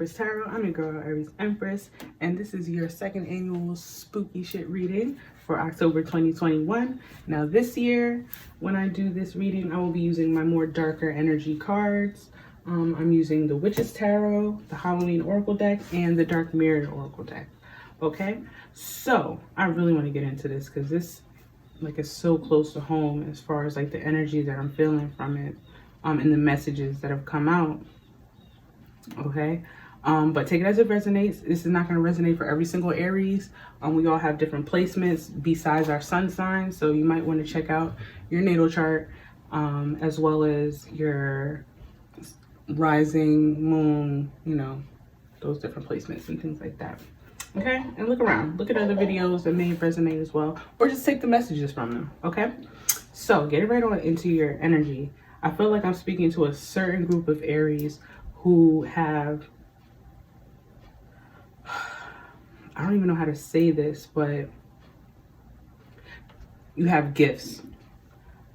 Empress Tarot. I'm your girl, Aries Empress, and this is your second annual spooky shit reading for October 2021. Now this year, when I do this reading, I will be using my more darker energy cards. I'm using the Witch's Tarot, the Halloween Oracle deck, and the Dark Mirror Oracle deck. Okay, so I really want to get into this because this is so close to home as far as like the energy that I'm feeling from it, and the messages that have come out. Okay, but take it as it resonates. This is not going to resonate for every single Aries. We all have different placements besides our sun sign, so you might want to check out your natal chart, as well as your rising, moon, you know, those different placements and things like that. Okay, and look around, look at other videos that may resonate as well, or just take the messages from them. Okay, so get right on into your energy. I feel like I'm speaking to a certain group of Aries who have, I don't even know how to say this, but you have gifts.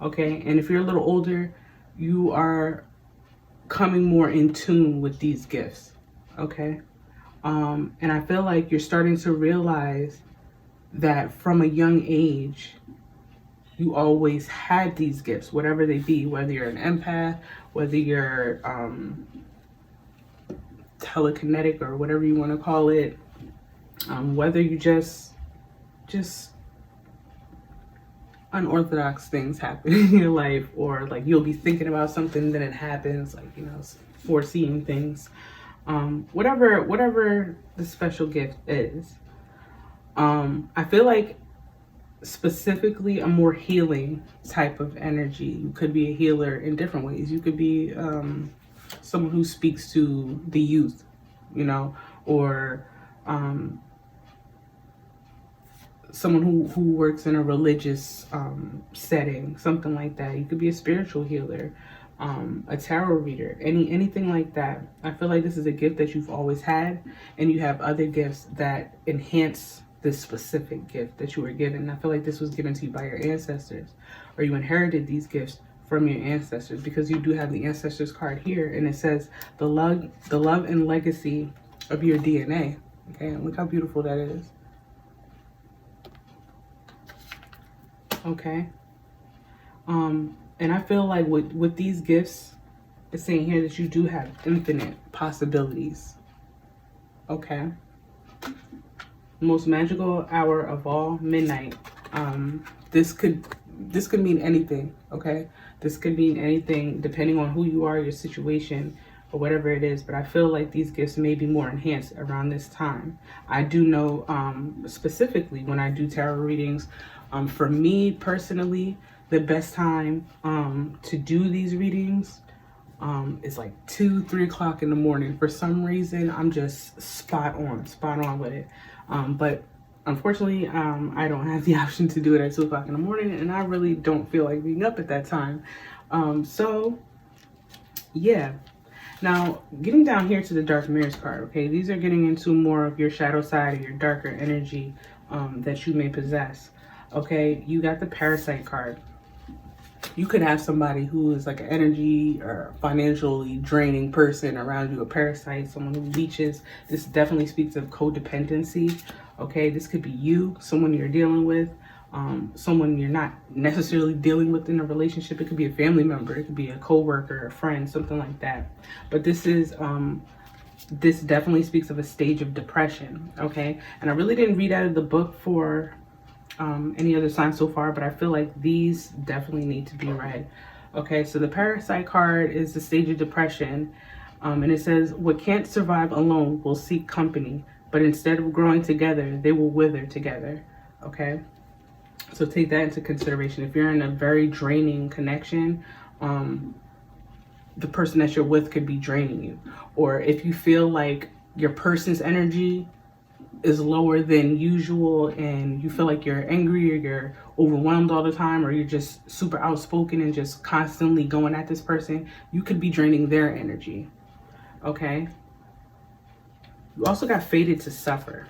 Okay, and if you're a little older, you are coming more in tune with these gifts. Okay, and I feel like you're starting to realize that from a young age, you always had these gifts, whatever they be, whether you're an empath, whether you're telekinetic or whatever you want to call it, whether you just unorthodox things happen in your life, or like you'll be thinking about something, then it happens, like, you know, foreseeing things, whatever the special gift is. I feel like specifically a more healing type of energy. You could be a healer in different ways. You could be someone who speaks to the youth, you know, or someone who works in a religious setting, something like that. You could be a spiritual healer, a tarot reader, anything like that. I feel like this is a gift that you've always had, and you have other gifts that enhance this specific gift that you were given. I feel like this was given to you by your ancestors, or you inherited these gifts from your ancestors, because you do have the ancestors card here, and it says the love and legacy of your DNA. Okay, and look how beautiful that is. Okay, and I feel like with these gifts, it's saying here that you do have infinite possibilities. Okay, most magical hour of all, midnight. This could mean anything. Okay, this could mean anything depending on who you are, your situation, or whatever it is. But I feel like these gifts may be more enhanced around this time. I do know specifically when I do tarot readings, for me personally, the best time to do these readings is like 2-3 o'clock in the morning. For some reason, I'm just spot on with it. But unfortunately, I don't have the option to do it at 2 o'clock in the morning, and I really don't feel like being up at that time. So yeah. Now, getting down here to the Dark Mirrors card, okay, these are getting into more of your shadow side, or your darker energy that you may possess. Okay, you got the Parasite card. You could have somebody who is like an energy or financially draining person around you, a parasite, someone who leeches. This definitely speaks of codependency. Okay, this could be you, someone you're dealing with, someone you're not necessarily dealing with in a relationship. It could be a family member, it could be a co-worker, a friend, something like that. But this is this definitely speaks of a stage of depression. Okay, and I really didn't read out of the book for any other signs so far, but I feel like these definitely need to be read. Okay, so the Parasite card is the stage of depression, and it says, what can't survive alone will seek company, but instead of growing together, they will wither together. Okay, so take that into consideration. If you're in a very draining connection, the person that you're with could be draining you. Or if you feel like your person's energy is lower than usual, and you feel like you're angry, or you're overwhelmed all the time, or you're just super outspoken and just constantly going at this person, you could be draining their energy. Okay, you also got fated to suffer.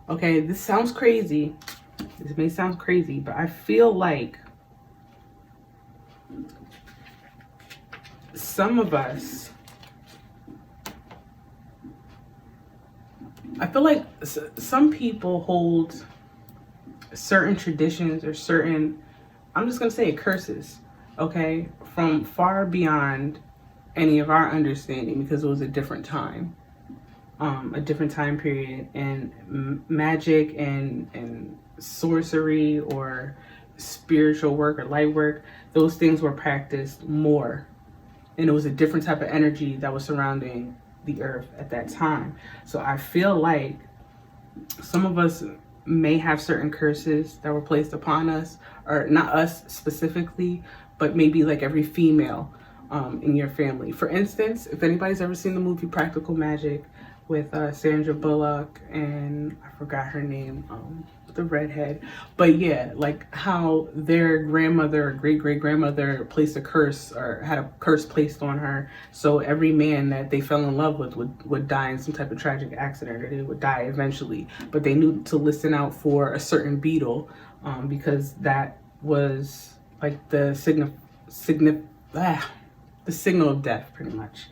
Okay, this sounds crazy, this may sound crazy, but I feel like some of us I feel like some people hold certain traditions or certain, I'm just going to say curses, okay, from far beyond any of our understanding, because it was a different time. A different time period, and magic and sorcery or spiritual work or light work, those things were practiced more, and it was a different type of energy that was surrounding the earth at that time. So I feel like some of us may have certain curses that were placed upon us, or not us specifically, but maybe like every female in your family. For instance, if anybody's ever seen the movie Practical Magic with Sandra Bullock and I forgot her name, the redhead, but yeah, like how their grandmother or great-great-grandmother placed a curse or had a curse placed on her, so every man that they fell in love with would die in some type of tragic accident, or they would die eventually, but they knew to listen out for a certain beetle, because that was like the signal of death, pretty much.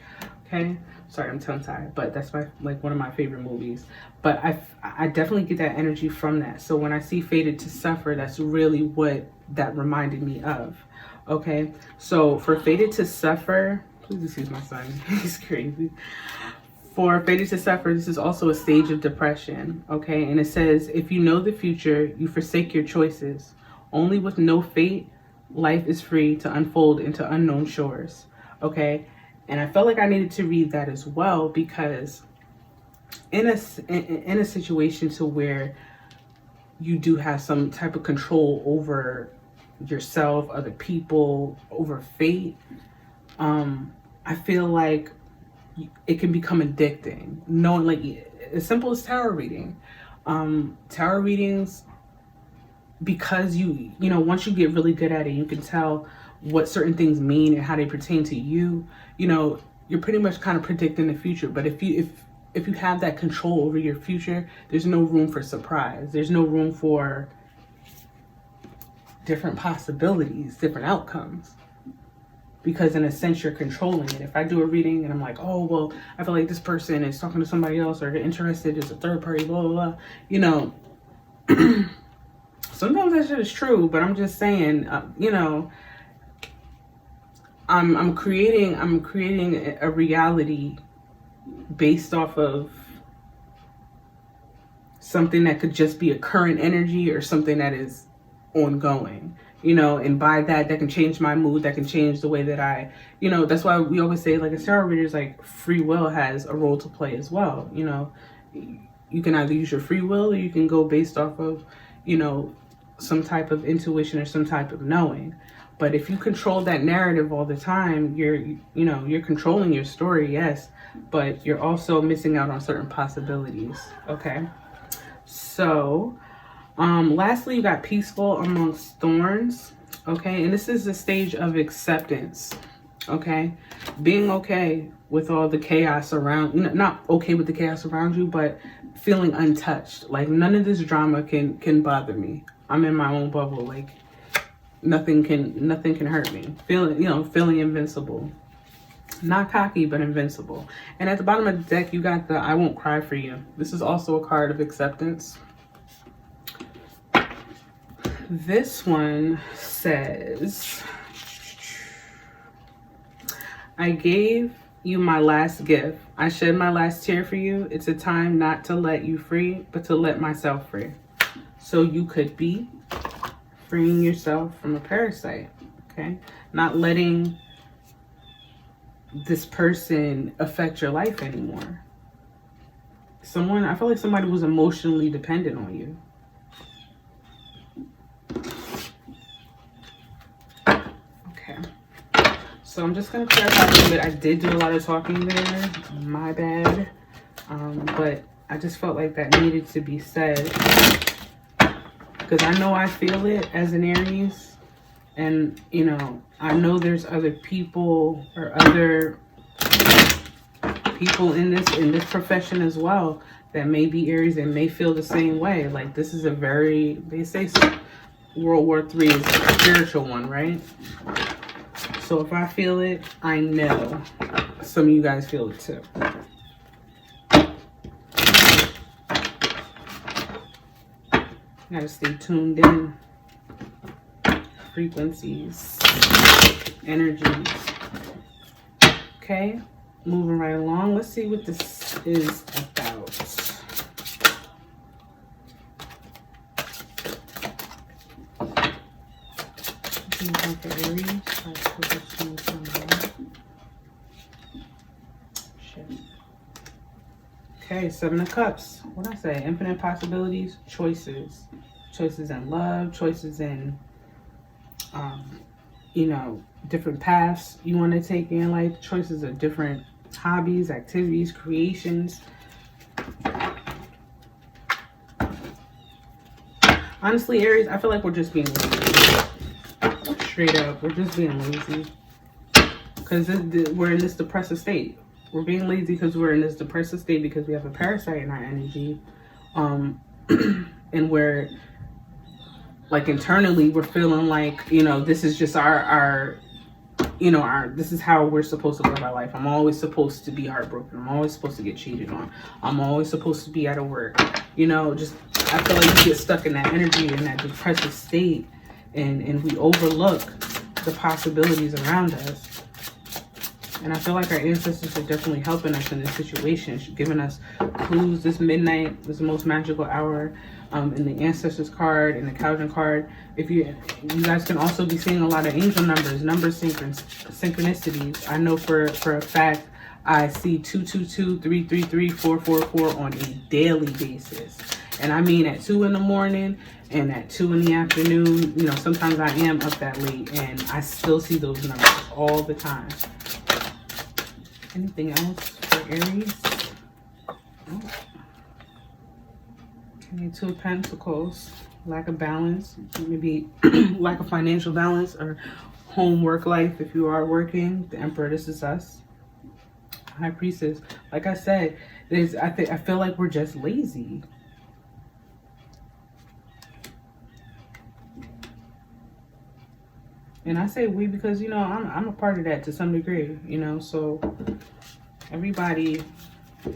Okay, sorry, I'm tongue tied, but that's one of my favorite movies. But I definitely get that energy from that. So when I see Fated to Suffer, that's really what that reminded me of. Okay, so for Fated to Suffer, please excuse my son, he's crazy. For Fated to Suffer, this is also a stage of depression. Okay, and it says, if you know the future, you forsake your choices. Only with no fate, life is free to unfold into unknown shores. Okay. And I felt like I needed to read that as well, because in a situation to where you do have some type of control over yourself, other people, over fate, I feel like it can become addicting. Knowing, like, as simple as tarot reading. Tarot readings, because you know, once you get really good at it, you can tell what certain things mean and how they pertain to you. You know, you're pretty much kind of predicting the future. But if you have that control over your future, there's no room for surprise. There's no room for different possibilities, different outcomes. Because in a sense, you're controlling it. If I do a reading and I'm like, oh, well, I feel like this person is talking to somebody else, or they're interested, there's a third party, blah, blah, blah. You know, sometimes that shit is true, but I'm just saying, you know, I'm creating a reality based off of something that could just be a current energy or something that is ongoing, you know, and by that can change my mood, that can change the way that I, you know, that's why we always say, like, a tarot reader's like free will has a role to play as well. You know, you can either use your free will, or you can go based off of, you know, some type of intuition or some type of knowing. But if you control that narrative all the time, you're controlling your story, yes, but you're also missing out on certain possibilities. Okay. So, lastly, you got peaceful amongst thorns. Okay. And this is a stage of acceptance. Okay. Being okay with all the chaos around, not okay with the chaos around you, but feeling untouched. Like, none of this drama can bother me. I'm in my own bubble. Like, nothing can hurt me. Feeling invincible. Not cocky, but invincible. And at the bottom of the deck, you got the I won't cry for you. This is also a card of acceptance. This one says, I gave you my last gift. I shed my last tear for you. It's a time not to let you free, but to let myself free. So you could be freeing yourself from a parasite, okay? Not letting this person affect your life anymore. I feel like somebody was emotionally dependent on you. Okay. So I'm just going to clarify a little bit. I did do a lot of talking there. My bad. But I just felt like that needed to be said. Because I know I feel it as an Aries. And, you know, I know there's other people or other people in this profession as well that may be Aries and may feel the same way. Like, this is they say World War III is a spiritual one, right? So if I feel it, I know some of you guys feel it too. Gotta stay tuned in. Frequencies, energies. Okay, moving right along. Let's see what this is about. Aries. Okay, Seven of Cups. What did I say? Infinite possibilities, choices. Choices in love, choices in, you know, different paths you want to take in life, choices of different hobbies, activities, creations. Honestly, Aries, I feel like we're just being lazy. Straight up, we're just being lazy. Because we're in this depressive state. We're being lazy because we're in this depressive state because we have a parasite in our energy. And we're, like, internally, we're feeling like, you know, this is just our you know, this is how we're supposed to live our life. I'm always supposed to be heartbroken. I'm always supposed to get cheated on. I'm always supposed to be out of work. You know, just, I feel like you get stuck in that energy, in that depressive state, and we overlook the possibilities around us. And I feel like our ancestors are definitely helping us in this situation, giving us clues. This midnight was the most magical hour. In the ancestors card and the Calvin card, if you guys can also be seeing a lot of angel numbers, synchronicities. I know for a fact I see 222, 333, 444 on a daily basis, and I mean at 2 in the morning and at 2 in the afternoon. You know, sometimes I am up that late and I still see those numbers all the time. Anything else for Aries? Oh. Okay, Two of Pentacles. Lack of balance, maybe lack of financial balance, or home work life if you are working. The Emperor, this is us. High Priestess. Like I said, I feel like we're just lazy. And I say we because, you know, I'm a part of that to some degree, you know, so everybody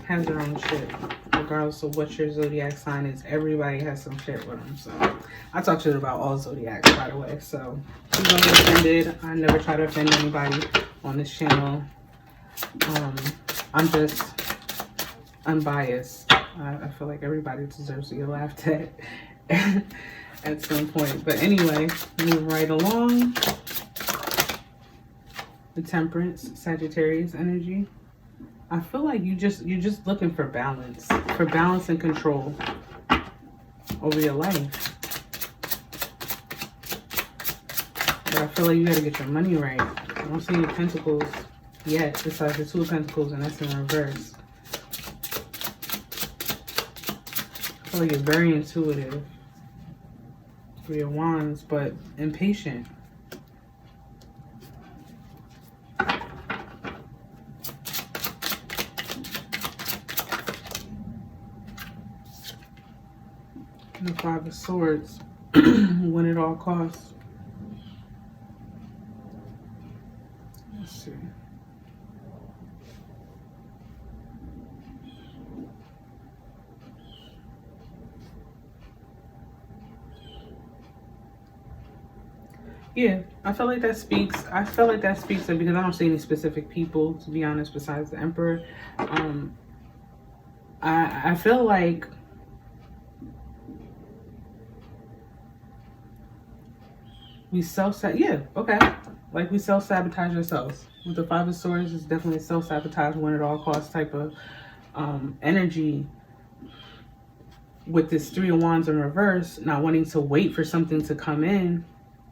has their own shit, regardless of what your zodiac sign is. Everybody has some shit with them. So I talk shit about all zodiacs, by the way, so please don't get offended. I never try to offend anybody on this channel. I'm just unbiased. I feel like everybody deserves to get laughed at at some point. But anyway, move right along. The Temperance, Sagittarius energy. I feel like you're just looking for balance and control over your life. But I feel like you gotta get your money right. I don't see any pentacles yet, besides the Two of Pentacles, and that's in reverse. I feel like you're very intuitive for your wands, but impatient. The Five of Swords, win at all costs. Let's see. Yeah, I feel like that speaks. Because I don't see any specific people, to be honest, besides the Emperor. I feel like we like we self-sabotage ourselves. With the Five of Swords, it's definitely self-sabotage, win at all costs type of energy. With this Three of Wands in reverse, not wanting to wait for something to come in,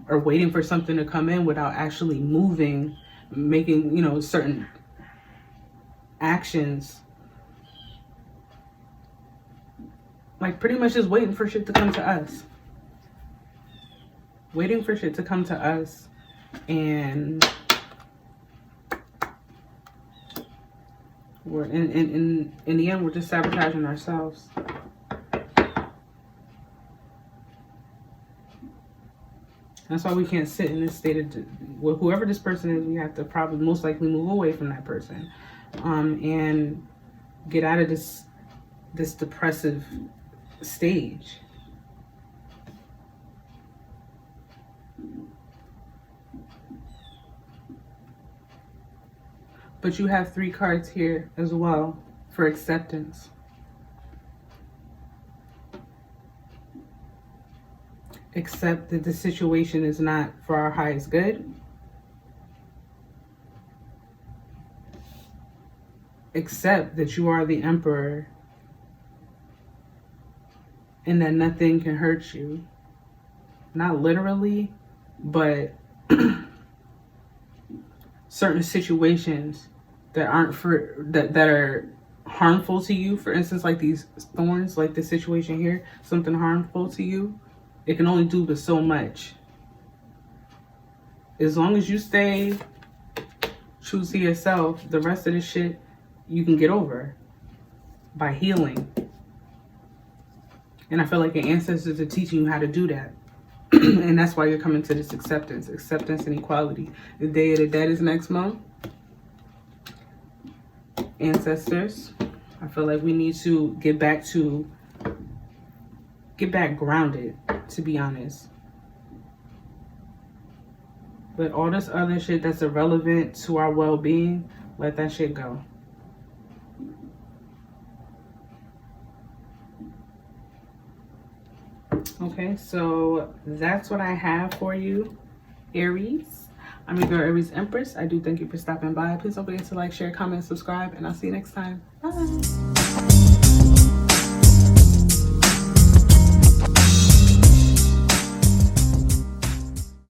or waiting for something to come in without actually moving, making, you know, certain actions. Like pretty much just waiting for shit to come to us. Waiting for shit to come to us, and we're in the end, we're just sabotaging ourselves. That's why we can't sit in this state of, well, whoever this person is, we have to probably most likely move away from that person, and get out of this depressive stage. But you have 3 cards here as well for acceptance. Accept that the situation is not for our highest good. Accept that you are the Emperor and that nothing can hurt you. Not literally, but certain situations that aren't that are harmful to you. For instance, like these thorns, like the situation here, something harmful to you. It can only do but so much. As long as you stay true to yourself, the rest of the shit you can get over by healing. And I feel like your ancestors are teaching you how to do that. And that's why you're coming to this acceptance and equality. The Day of the Dead is next month. Ancestors, I feel like we need to get back grounded, to be honest. But all this other shit that's irrelevant to our well-being, let that shit go. Okay, so that's what I have for you, Aries. I'm your girl, Aries Empress. I do thank you for stopping by. Please don't forget to like, share, comment, subscribe, and I'll see you next time. Bye.